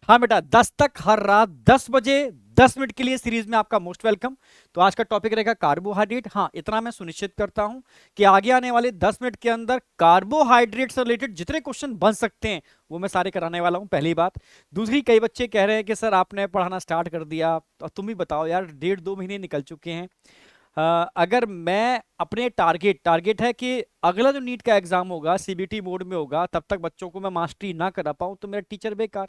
हाँ बेटा, 10 तक हर रात 10 बजे 10 मिनट के लिए सीरीज में आपका मोस्ट वेलकम। तो आज का टॉपिक रहेगा कार्बोहाइड्रेट। हाँ, इतना मैं सुनिश्चित करता हूं कि आगे आने वाले 10 मिनट के अंदर कार्बोहाइड्रेट से रिलेटेड जितने क्वेश्चन बन सकते हैं वो मैं सारे कराने वाला हूं, पहली बात। दूसरी, कई बच्चे कह रहे हैं कि सर आपने पढ़ाना स्टार्ट कर दिया, तो तुम ही बताओ यार, 1.5-2 महीने निकल चुके हैं। अगर मैं अपने टारगेट टारगेट है कि अगला जो नीट का एग्जाम होगा सीबीटी मोड में होगा, तब तक बच्चों को मैं मास्टरी ना करा पाऊं तो मेरा टीचर बेकार।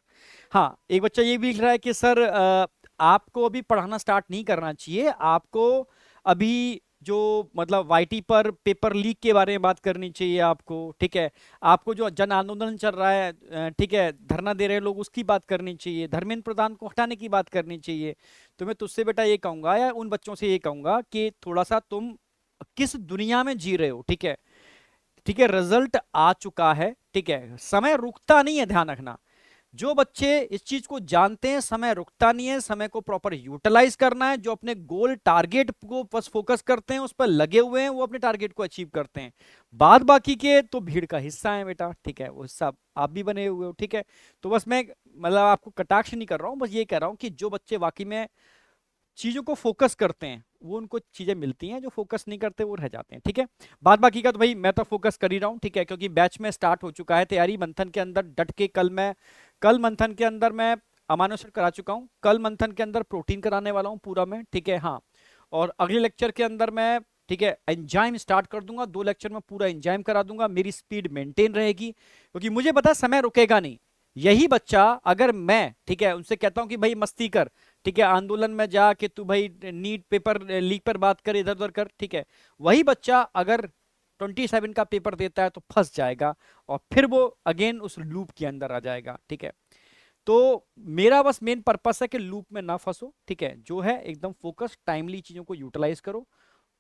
हाँ, एक बच्चा ये भी लिख रहा है कि सर आपको अभी पढ़ाना स्टार्ट नहीं करना चाहिए, आपको अभी जो मतलब वाईटी पर पेपर लीक के बारे में बात करनी चाहिए आपको, ठीक है। आपको जो जन आंदोलन चल रहा है, ठीक है, धरना दे रहे लोग, उसकी बात करनी चाहिए, धर्मेंद्र प्रधान को हटाने की बात करनी चाहिए। तो मैं तुझसे बेटा ये कहूंगा, या उन बच्चों से ये कहूंगा कि थोड़ा सा तुम किस दुनिया में जी रहे हो, ठीक है। ठीक है, रिजल्ट आ चुका है, ठीक है, समय रुकता नहीं है, ध्यान रखना। जो बच्चे इस चीज को जानते हैं समय रुकता नहीं है, समय को प्रॉपर यूटिलाइज करना है, जो अपने गोल टारगेट को बस फोकस करते हैं, उस पर लगे हुए हैं, वो अपने टारगेट को अचीव करते हैं। बाद बाकी के तो भीड़ का हिस्सा है बेटा, ठीक है, वो हिस्सा आप भी बने हुए हो, ठीक है। तो बस मैं मतलब आपको कटाक्ष नहीं कर रहा हूं, बस ये कह रहा हूं कि जो बच्चे वाकई में चीजों को फोकस करते हैं वो उनको चीजें मिलती हैं, जो फोकस नहीं करते वो रह जाते हैं, ठीक है। बाद बाकी का तो भाई मैं तो फोकस कर ही रहा हूँ, ठीक है, क्योंकि बैच में स्टार्ट हो चुका है तैयारी मंथन के अंदर डट के। कल मंथन के अंदर मैं अमाइनो एसिड करा चुका हूँ, कल मंथन के अंदर प्रोटीन कराने वाला हूँ पूरा मैं, ठीक है। हाँ, और अगले लेक्चर के अंदर मैं, ठीक है, एंजाइम स्टार्ट कर दूंगा, 2 लेक्चर में पूरा एंजाइम करा दूंगा, मेरी स्पीड मेंटेन रहेगी, क्योंकि मुझे पता है समय रुकेगा नहीं। यही बच्चा अगर मैं, ठीक है, उनसे कहता हूं कि भाई मस्ती कर, ठीक है, आंदोलन में जा कि तू भाई नीट पेपर लीक पर बात कर, इधर उधर कर, ठीक है, वही बच्चा अगर 27 का पेपर देता है तो फंस जाएगा, और फिर वो अगेन उस लूप के अंदर आ जाएगा, ठीक है। तो मेरा बस मेन पर्पस है कि लूप में ना फंसो, ठीक है, जो है एकदम फोकस, टाइमली चीजों को यूटिलाइज करो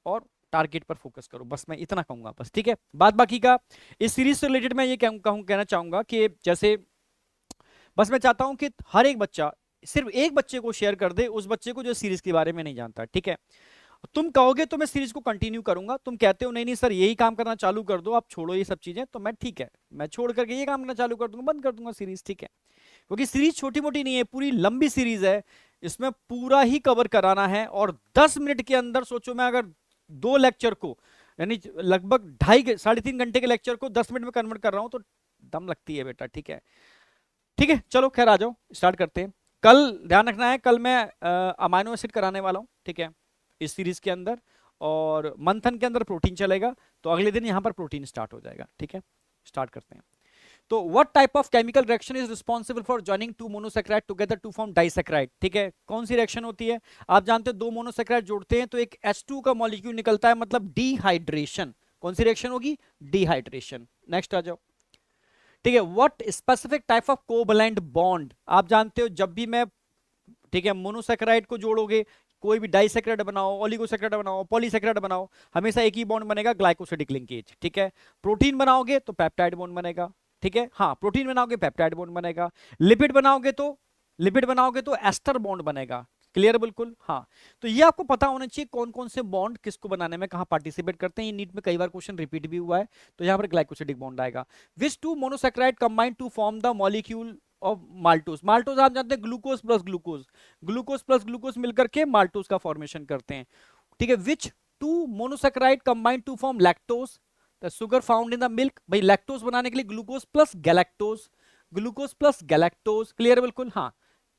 और टारगेट पर फोकस करो, बस मैं इतना कहूंगा बस, ठीक है। बाद बाकी का इस सीरीज से रिलेटेड मैं ये कहना चाहूंगा कि जैसे बस मैं चाहता हूं कि हर एक बच्चा सिर्फ एक बच्चे को शेयर कर दे, उस बच्चे को जो सीरीज के बारे में नहीं जानता, ठीक है। तुम कहोगे तो मैं सीरीज को कंटिन्यू करूंगा, तुम कहते हो नहीं नहीं सर यही काम करना चालू कर दो, आप छोड़ो ये सब चीजें, तो मैं ठीक है, मैं छोड़ करके ये काम करना चालू कर दूंगा, बंद कर दूंगा सीरीज, ठीक है। क्योंकि सीरीज छोटी मोटी नहीं है, पूरी लंबी सीरीज है, इसमें पूरा ही कवर कराना है, और 10 मिनट के अंदर सोचो, मैं अगर 2 लेक्चर को, यानी लगभग 2.5 3.5 घंटे के लेक्चर को 10 मिनट में कन्वर्ट कर रहा हूं, तो दम लगती है बेटा, ठीक है। ठीक है, चलो खैर, आ जाओ स्टार्ट करते हैं। कल ध्यान रखना है, कल मैं अमाइनो एसिड कराने वाला हूँ, ठीक है, इस सीरीज के अंदर, और मंथन के अंदर प्रोटीन चलेगा, तो अगले दिन यहाँ पर प्रोटीन स्टार्ट हो जाएगा, ठीक है। स्टार्ट करते हैं। तो what type of chemical reaction is responsible for joining 2 monosaccharide together to form disaccharide, ठीक है, कौन सी रिएक्शन होती है? आप जानते हो 2 मोनोसैकेराइड जोड़ते हैं तो एक H2 का मॉलिक्यूल निकलता है, मतलब डिहाइड्रेशन। कौन सी रिएक्शन होगी? डिहाइड्रेशन। नेक्स्ट आ जाओ, ठीक है। What specific type of covalent bond, आप जानते हो जब भी मैं, ठीक है, मोनोसैकेराइड को जोड़ोगे, कोई भी डाइसैकेराइड बनाओ, ओलिगोसैकेराइड बनाओ, पॉलीसैकेराइड बनाओ, हमेशा एक ही बॉन्ड बनेगा, ग्लाइकोसिडिक लिंकेज, ठीक है। प्रोटीन बनाओगे तो पेप्टाइड बॉन्ड बनेगा, ठीक है। हाँ, प्रोटीन बनाओगे पेप्टाइड बॉन्ड बनेगा, लिपिड बनाओगे तो एस्टर बॉन्ड बनेगा। क्लियर बिल्कुल, हाँ। तो ये आपको पता होना चाहिए कौन कौन से बॉन्ड किसको बनाने में कहाँ पार्टिसिपेट करते हैं, ये नीट में कई बार क्वेश्चन रिपीट भी हुआ है, तो यहाँ पर ग्लाइकोसिडिक बॉन्ड आएगा। Which 2 monosaccharide combine to form the molecule of maltose? Maltose आप जानते हैं, glucose plus glucose, glucose plus glucose मिलकर के माल्टोज का फॉर्मेशन करते हैं, ठीक है। Which 2 monosaccharide combine to form lactose, the sugar found in the milk? भाई लैक्टोज बनाने के लिए glucose plus galactose, glucose plus galactose. Clear बिल्कुल, हाँ।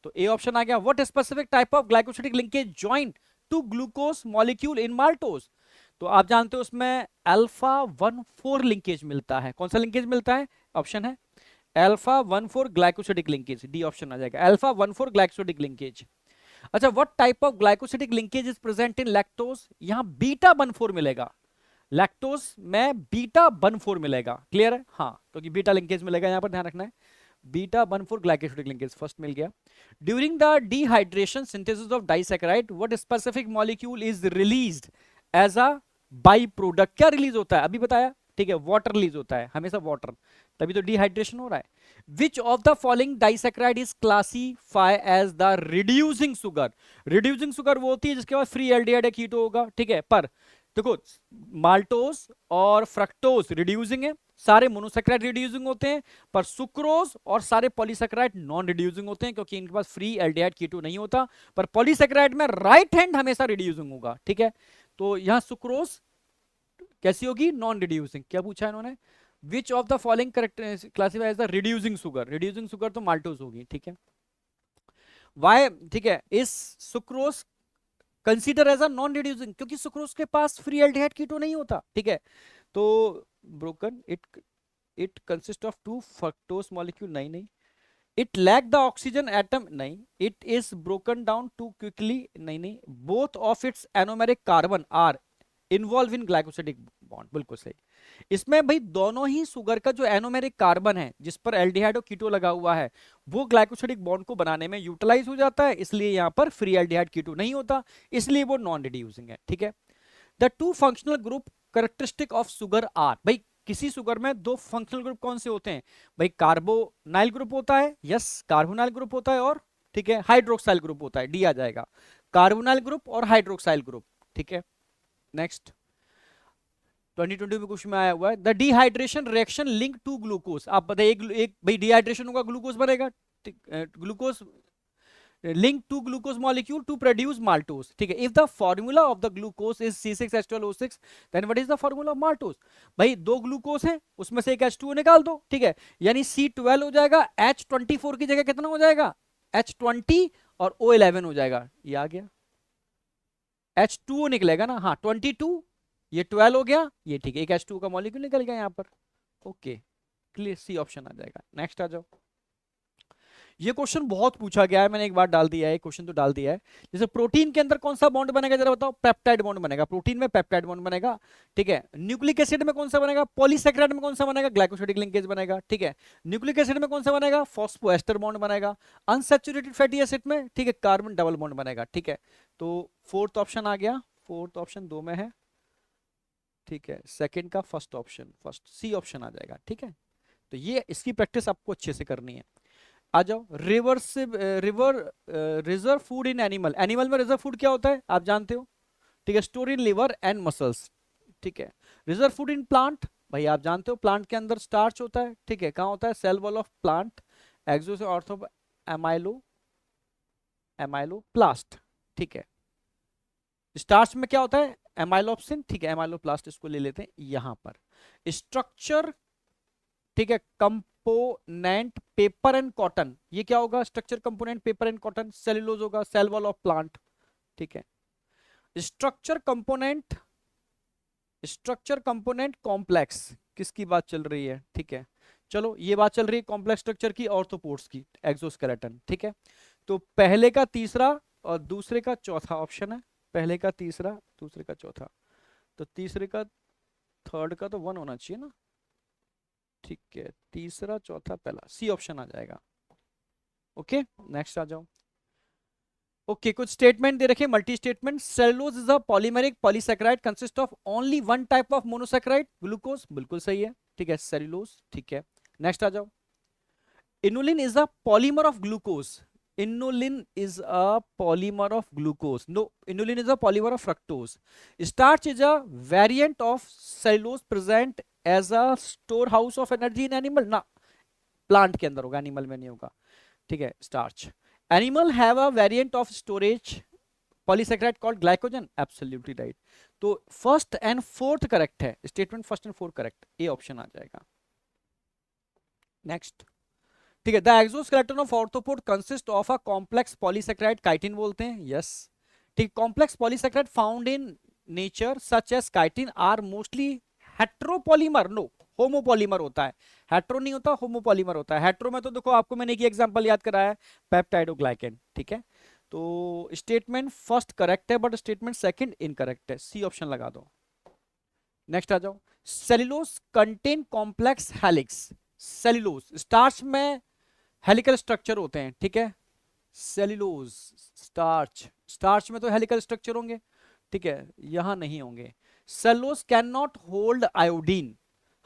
तो ए ऑप्शन आ गया। What specific type of glycosidic linkage joint to glucose molecule in maltose? तो आप जानते हो उसमें अल्फा 1,4 लिंकेज मिलता है। कौन सा लिंकेज मिलता है? ऑप्शन है alpha 1,4 glycosidic linkage, D option आ जाएगा, अल्फा 1,4 ग्लाइकोसिडिक लिंकेज। अच्छा, what type of glycosidic linkage is present in lactose? यहां बीटा 1,4 मिलेगा, लैक्टोज में बीटा 1,4 मिलेगा। क्लियर है, हाँ, क्योंकि बीटा लिंकेज मिलेगा, यहां पर ध्यान रखना है। बीटा 1,4 ग्लाइकोसिडिक लिंकेज फर्स्ट मिल गया। During the dehydration synthesis of disaccharide what specific molecule is released as a by product? क्या रिलीज होता है? अभी बताया, ठीक है, वाटर रिलीज होता है, हमेशा वाटर, तभी तो डिहाइड्रेशन हो रहा है। Which of the following disaccharide is classify as the reducing sugar? Reducing sugar वो होती है जिसके बाद फ्री एल्डिहाइड या कीटो होगा, ठीक है, पर देखो माल्टोस और फ्रक्टोस रिड्यूसिंग है, सारे मोनोसेक्राइड रिड्यूसिंग होते हैं, पर सुक्रोज और सारे पॉलीसेक्राइड नॉन रिड्यूसिंग होते हैं क्योंकि इनके पास फ्री एल्डिहाइड कीटो नहीं होता। पर पॉलीसेक्राइड में राइट हैंड हमेशा रिड्यूसिंग होगा, ठीक है। तो यहां सुक्रोज कैसी होगी, नॉन रिड्यूसिंग। क्या पूछा है इन्होंने, which of the following classifies the reducing sugar, reducing sugar तो माल्टोस होगी, ठीक है। वाई, ठीक है, इस sucrose consider as a non reducing क्योंकि सुक्रोज के पास फ्री एल्डिहाइड कीटो नहीं होता, ठीक है। तो broken it consist of two fructose molecule, नहीं नहीं। It lack the oxygen atom, नहीं। It is broken down too quickly, नहीं नहीं। Both of its anomeric carbon are involve in glycosidic bond, बिल्कुल सही। इसमें भाई दोनों ही सुगर का जो एनोमेरिक कार्बन है जिस पर एल्डिहाइड और कीटो लगा हुआ है वो ग्लाइकोसिडिक बॉन्ड को बनाने में यूटिलाइज हो जाता है, इसलिए यहां पर फ्री एल्डिहाइड कीटो नहीं होता, इसलिए वो नॉन रिड्यूसिंग है, ठीक है। The two functional group characteristic of sugar are, भाई किसी शुगर में दो फंक्शनल ग्रुप कौन से होते हैं, भाई कार्बोनाइल ग्रुप होता है, यस कार्बोनाइल ग्रुप होता है, और ठीक है हाइड्रोक्साइल ग्रुप होता है, डी आ जाएगा, कार्बोनाइल ग्रुप और हाइड्रोक्साइल ग्रुप, ठीक है। नेक्स्ट 2020 में क्वेश्चन में आया हुआ है, the dehydration reaction link to glucose, आप बताइए एक भाई डिहाइड्रेशन होगा ग्लूकोज बनेगा, glucose link to glucose molecule to produce maltose, ठीक है। If the formula of the glucose is C6H12O6 then what is the formula of maltose, भाई दो ग्लूकोज है उसमें से एक H2O निकाल दो, ठीक है, यानी C12 हो जाएगा, H24 की जगह कितना हो जाएगा, H20 और O11 हो जाएगा, ये आ गया, H2O निकलेगा ना, हाँ 22, ये 12 हो गया, ये ठीक है, एक H2O का मॉलिक्यूल निकल गया यहाँ पर, ओके क्लियर, सी ऑप्शन आ जाएगा। नेक्स्ट आ जाओ, ये क्वेश्चन बहुत पूछा गया है, मैंने एक बार डाल दिया है, क्वेश्चन तो डाल दिया है। जैसे प्रोटीन के अंदर कौन सा बॉन्ड बनेगा जरा बताओ, पेप्टाइड बॉन्ड बनेगा, प्रोटीन में पेप्टाइड बॉन्ड बनेगा, ठीक है। न्यूक्लिक एसिड में कौन सा बनेगा, पॉलीसैकेराइड में कौन सा बनेगा, ग्लाइकोसिडिक लिंकेज बनेगा, ठीक है। न्यूक्लिक एसिड में कौन सा बनेगा, फॉस्फोएस्टर बॉन्ड बनेगा। अनसैचुरेटेड फैटी एसिड में, ठीक है, कार्बन डबल बॉन्ड बनेगा, ठीक है। तो फोर्थ ऑप्शन आ गया, फोर्थ ऑप्शन दो में है, ठीक है। सेकंड का first option, first C option आ जाएगा, ठीक है। तो ये इसकी प्रैक्टिस आपको अच्छे से करनी है। आ जाओ, reserve food in animal, animal में रिजर्व फूड क्या होता है आप जानते हो, ठीक है, store in liver and muscles, ठीक है। रिजर्व फूड इन प्लांट, भाई आप जानते हो प्लांट के अंदर स्टार्च होता है, ठीक है, कहाँ होता है, सेल वॉल ऑफ प्लांट, एक्सो से ऑर्थो एमाइलो एमाइलोप्लास्ट, ठीक है। स्टार्च में क्या होता है, एमाइलोप्सिन, ठीक है, एमाइलोप्लास्ट इसको ले लेते हैं यहां पर। स्ट्रक्चर, ठीक है, कंपोनेंट पेपर एंड कॉटन, ये क्या होगा, structure component paper and cotton, cellulose होगा, सेल वॉल ऑफ प्लांट, ठीक है। Structure component, structure component complex, किसकी बात चल रही है, ठीक है। चलो ये बात चल रही है कॉम्प्लेक्स स्ट्रक्चर की, ऑर्थोपोड्स की, एक्सोस्केलेटन, ठीक है। तो पहले का तीसरा और दूसरे का चौथा ऑप्शन है, पहले का तीसरा दूसरे का चौथा, तो तीसरे का थर्ड का तो वन होना चाहिए ना, ठीक है, तीसरा चौथा पहला, सी ऑप्शन आ जाएगा, ओके। नेक्स्ट आ जाओ, ओके कुछ स्टेटमेंट दे रखे, multi statement, cellulose is a polymeric polysaccharide consist of only one type of monosaccharide, glucose, बिल्कुल सही है, ठीक है, सेलुलोज, ठीक है। नेक्स्ट आ जाओ, inulin is a polymer of glucose, inulin is a polymer of glucose, no, inulin is a polymer of fructose. Starch is a variant of cellulose present as a storehouse of energy in animal, ना plant के अंदर होगा, animal में नहीं होगा, ठीक है। Starch, animal have a variant of storage polysaccharide called glycogen, absolutely right. तो फर्स्ट एंड फोर्थ करेक्ट है, statement first and fourth correct, A option आ जाएगा। नेक्स्ट, ठीक है, the exoskeleton of orthopod consist of a complex polysaccharide, chitin बोलते हैं, yes, ठीक। Complex polysaccharide found in nature such as chitin are mostly heteropolymer, no homopolymer होता है, hetero नहीं होता, होमोपॉलीमर होता है। हेट्रो में तो देखो आपको मैंने एक एग्जांपल याद कराया है, पेप्टाइडोग्लाइकेन, ठीक है। तो स्टेटमेंट फर्स्ट करेक्ट है बट स्टेटमेंट सेकंड इनकरेक्ट है, सी ऑप्शन लगा दो। नेक्स्ट आ जाओ, cellulose contain complex helix, cellulose starch में हेलिकल स्ट्रक्चर होते हैं, ठीक है, सेल्यूलोज स्टार्च, स्टार्च में तो हेलिकल स्ट्रक्चर होंगे, ठीक है, यहां नहीं होंगे। Cellulose can not hold iodine,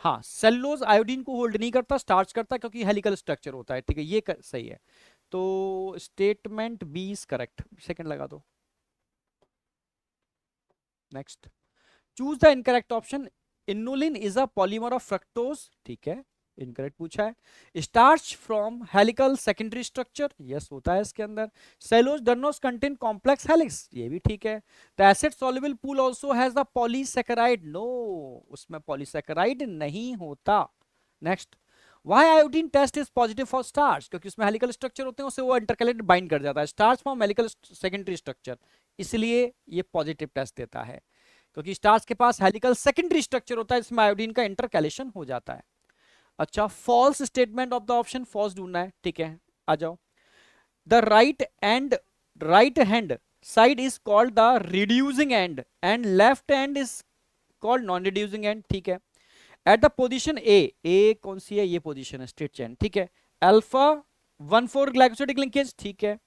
हाँ सेल्यूलोज आयोडीन को होल्ड नहीं करता, स्टार्च करता क्योंकि हेलिकल स्ट्रक्चर होता है, ठीक है, ये सही है। तो statement B is correct, second लगा दो। Next, choose the incorrect option. Inulin is a polymer of fructose, ठीक है, इनकरेक्ट पूछा है। Starch from helical secondary structure, yes होता है इसके अंदर। Cellulose does not contain complex helix, ये भी ठीक है। The acid soluble pool also has the polysaccharide, no, उसमें पॉलीसैकेराइड नहीं होता। Next, why iodine test is positive for starch, क्योंकि उसमें हेलिकल स्ट्रक्चर होते हैं, उससे वो इंटरकैलेट बाइंड कर जाता है, starch from helical secondary structure, इसलिए ये पॉजिटिव टेस्ट देता है, क्योंकि स्टार्च के पास हेलिकल सेकेंडरी स्ट्रक्चर होता है, इसमें आयोडीन का इंटरकैलेशन हो जाता है। अच्छा, false statement of the option, false ढूंढना है, ठीक है, आ जाओ। The right hand side is called the reducing end and left hand is called non reducing end, ठीक है। एट द पोजीशन ए कौन सी है, ये पोजीशन है, स्ट्रेट चेन, ठीक है। अल्फा 1,4 ग्लाइकोसिडिक लिंकेज, ठीक है,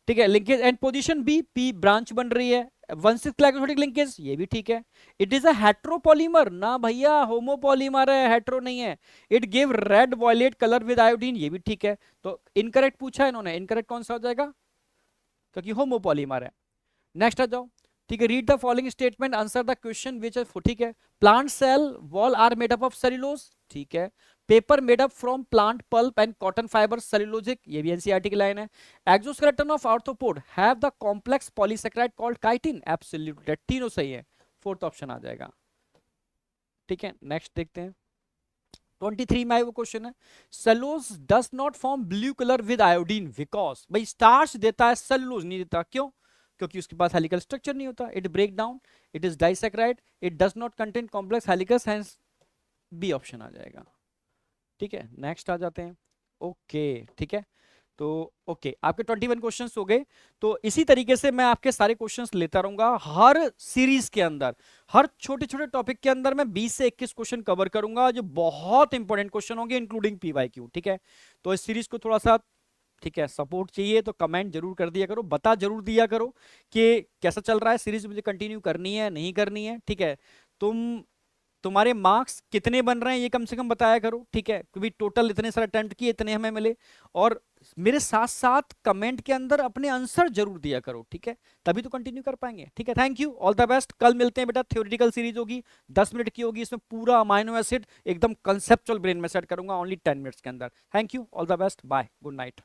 ठीक है, linkage. And position B, P branch बन रही है, 1,6 ग्लाइकोसिडिक लिंकेज, ये भी ठीक है। इट इज अ हेट्रोपॉलीमर, ना भैया होमोपॉलीमर है, हेट्रो नहीं है। It give red violet colour with iodine, ये भी ठीक है। तो इनकरेक्ट पूछा है इन्होंने, इनकरेक्ट कौन सा हो जाएगा, क्योंकि होमोपॉलीमर है। नेक्स्ट आ जाओ, ठीक है। Read the following statement, answer the question which है, ठीक है। Plant cell wall are made up of cellulose, ठीक है। Paper made up from plant pulp and cotton fibre cellulosic, ये भी एनसीईआरटी की लाइन है। Exoskeleton of arthropod have the complex polysaccharide called chitin, absolutely, तीनों सही है, फोर्थ ऑप्शन आ जाएगा, ठीक है। नेक्स्ट देखते हैं, 23 में वो क्वेश्चन है, cellulose does not form blue colour with iodine because, भाई स्टार्च देता है, सेलुलोज नहीं देता, क्यों, क्योंकि उसके पास हेलिकल स्ट्रक्चर नहीं होता। It break down, it is disaccharide, it does not contain complex helices, hence B option आ जाएगा, ठीक है। नेक्स्ट आ जाते हैं, ओके, ठीक है। तो ओके, आपके 21 क्वेश्चंस हो गए। तो इसी तरीके से मैं आपके सारे क्वेश्चंस लेता रहूंगा हर सीरीज के अंदर, हर छोटे छोटे टॉपिक के अंदर मैं 20 से 21 क्वेश्चन कवर करूंगा, जो बहुत इंपॉर्टेंट क्वेश्चन होंगे, इंक्लूडिंग पीवाईक्यू, ठीक है। तो इस सीरीज को थोड़ा सा, ठीक है, सपोर्ट चाहिए तो कमेंट जरूर कर दिया करो, बता जरूर दिया करो कि कैसा चल रहा है सीरीज, मुझे कंटिन्यू करनी है नहीं करनी है, ठीक है। तुम्हारे मार्क्स कितने बन रहे हैं ये कम से कम बताया करो, ठीक है, क्योंकि टोटल इतने सारे अटेम्प्ट किए, इतने हमें मिले। और मेरे साथ साथ कमेंट के अंदर अपने आंसर जरूर दिया करो, ठीक है, तभी तो कंटिन्यू कर पाएंगे, ठीक है। Thank you, all the best. कल मिलते हैं बेटा, थ्योरेटिकल सीरीज होगी, 10 मिनट की होगी, इसमें पूरा अमाइनो एसिड एकदम कंसेप्चुअल ब्रेन में सेट करूंगा, ओनली 10 मिनट्स के अंदर। Thank you, all the best, bye, good night.